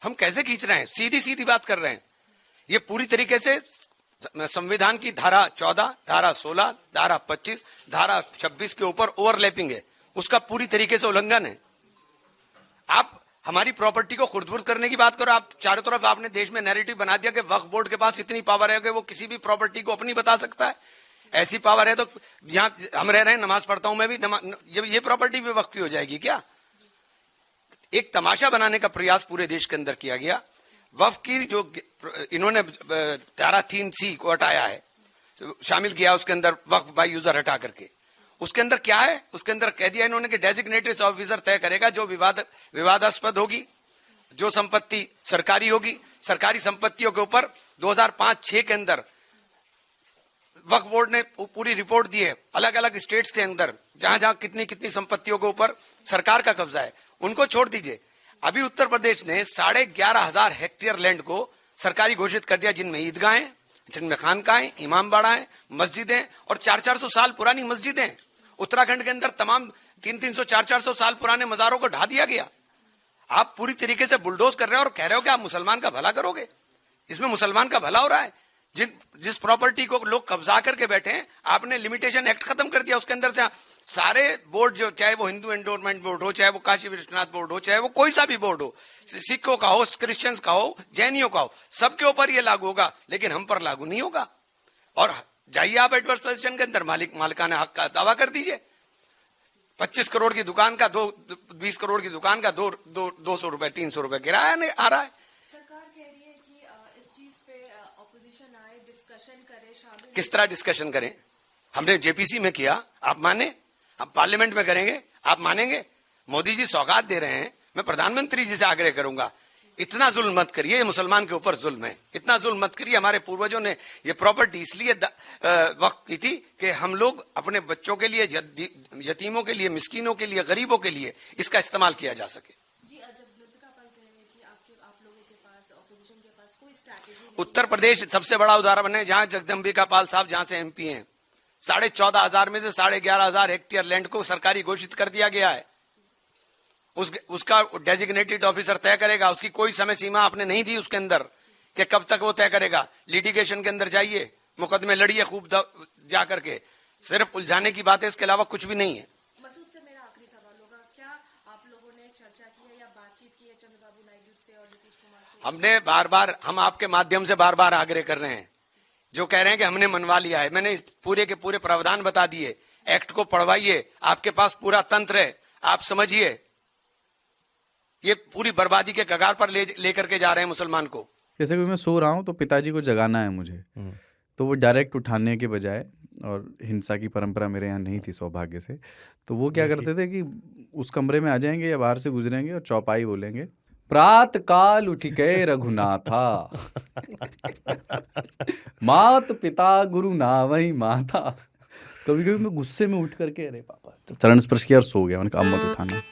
हम कैसे खींच रहे हैं, सीधी सीधी बात कर रहे हैं। ये पूरी तरीके से संविधान की धारा 14, धारा 16, धारा 25, धारा 26 के ऊपर ओवरलैपिंग है, उसका पूरी तरीके से उल्लंघन है। आप हमारी प्रॉपर्टी को खुर्द-बुर्द करने की बात करो। आप चारों तरफ आपने देश में नैरेटिव बना दिया कि वक्फ बोर्ड के पास इतनी पावर है कि वो किसी भी प्रॉपर्टी को अपनी बता सकता है। ऐसी पावर है तो यहाँ हम रह रहे हैं, नमाज पढ़ता हूं मैं भी, जब ये प्रॉपर्टी भी वक्फ की हो जाएगी क्या? एक तमाशा बनाने का प्रयास पूरे देश के अंदर किया गया। वक्फ की जो इन्होंने धारा 3C को हटाया है, शामिल किया उसके अंदर, वक्फ बाय यूजर हटा करके, उसके अंदर क्या है, उसके अंदर कह दिया इन्होंने कि डेजिग्नेटेड ऑफिसर तय करेगा जो विवादास्पद होगी, जो संपत्ति सरकारी होगी। सरकारी संपत्तियों के ऊपर 2005-6 के अंदर वक्फ बोर्ड ने पूरी रिपोर्ट दी है, अलग अलग स्टेट्स के अंदर जहां जहां कितनी कितनी संपत्तियों के ऊपर सरकार का कब्जा है, उनको छोड़ दीजिए। अभी उत्तर प्रदेश ने 11,500 हेक्टेयर लैंड को सरकारी घोषित कर दिया, जिनमें ईदगाहें, जिनमें खानकाहें, इमामबाड़ा है, मस्जिदें और 400-400 साल पुरानी मस्जिदें। उत्तराखंड के अंदर तमाम 300-300, 400-400 साल पुराने मजारों को ढा दिया गया। आप पूरी तरीके से बुलडोज कर रहे हो और कह रहे हो कि आप मुसलमान का भला करोगे। इसमें मुसलमान का भला हो रहा है। जिस प्रॉपर्टी को लोग कब्जा करके बैठे हैं, आपने लिमिटेशन एक्ट खत्म कर दिया। उसके अंदर से सारे बोर्ड, जो चाहे वो हिंदू एंडोर्समेंट बोर्ड हो, चाहे वो काशी विश्वनाथ बोर्ड हो, चाहे वो कोई सा भी बोर्ड हो, सिखों का हो, क्रिश्चियंस का हो, जैनियों का हो, सबके ऊपर ये लागू होगा, लेकिन हम पर लागू नहीं होगा। और जाइए आप एडवर्स पोजीशन के अंदर मालिकाना हक का दावा कर दीजिए। 25 करोड़ की दुकान का 20 करोड़ की दुकान का 200 रुपए 300 रुपए किराया आ रहा है। सरकार कह रही है कि इस चीज पे ऑपोजिशन आए, डिस्कशन करे, शामिल। किस तरह डिस्कशन करें? हमने जेपीसी में किया, आप माने? हम पार्लियामेंट में करेंगे, आप मानेंगे? मोदी जी सौगात दे रहे हैं, मैं प्रधानमंत्री जी से आग्रह करूंगा, इतना जुल्म मत करिए, ये मुसलमान के ऊपर जुल्म है। इतना जुल्म मत करिए। हमारे पूर्वजों ने ये प्रॉपर्टी इसलिए वक्त की थी कि हम लोग अपने बच्चों के लिए, यतीमों के लिए, मिस्कीनों के लिए, गरीबों के लिए इसका इस्तेमाल किया जा सके। जी, जगदम्बिका पाल कह रहे हैं कि आप लोगों के पास, ऑपोजिशन के पास कोई स्ट्रैटेजी नहीं। उत्तर प्रदेश सबसे बड़ा उदाहरण है, जहां जगदम्बिका पाल साहब जहां से MP हैं, 14,500 में से 11,500 हेक्टेयर लैंड को सरकारी घोषित कर दिया गया है। उसका डेजिग्नेटेड ऑफिसर तय करेगा। उसकी कोई समय सीमा आपने नहीं दी उसके अंदर कि कब तक वो तय करेगा। लिटिगेशन के अंदर जाइए, मुकदमे लड़िए खूब जा करके, सिर्फ उलझाने की बात है, इसके अलावा कुछ भी नहीं है। मसूद से मेरा आखिरी सवाल होगा, क्या आप लोगों ने चर्चा की है या बातचीत की है चंद्रबाबू नायडू से और नीतीश कुमार से? हमने बार बार, हम आपके माध्यम से बार बार आग्रह कर रहे हैं। जो कह रहे हैं कि हमने मनवा लिया है, मैंने पूरे के पूरे प्रावधान बता दिए। एक्ट को पढ़वाइए, आपके पास पूरा तंत्र है, आप समझिए। ये पूरी बर्बादी के कगार पर लेकर के जा रहे हैं मुसलमान को। जैसे कि मैं सो रहा हूँ तो पिताजी को जगाना है मुझे, तो वो डायरेक्ट उठाने के बजाय, और हिंसा की परंपरा मेरे यहाँ नहीं थी सौभाग्य से, तो वो क्या करते थे कि उस कमरे में आ जाएंगे या बाहर से गुजरेंगे और चौपाई बोलेंगे, प्रात काल उठ के रघुनाथा मात पिता गुरु नावई माता। कभी कभी मैं गुस्से में उठ करके, अरे पापा, चरण स्पर्श किया और सो गया। मैंने कहा अब मत उठाना।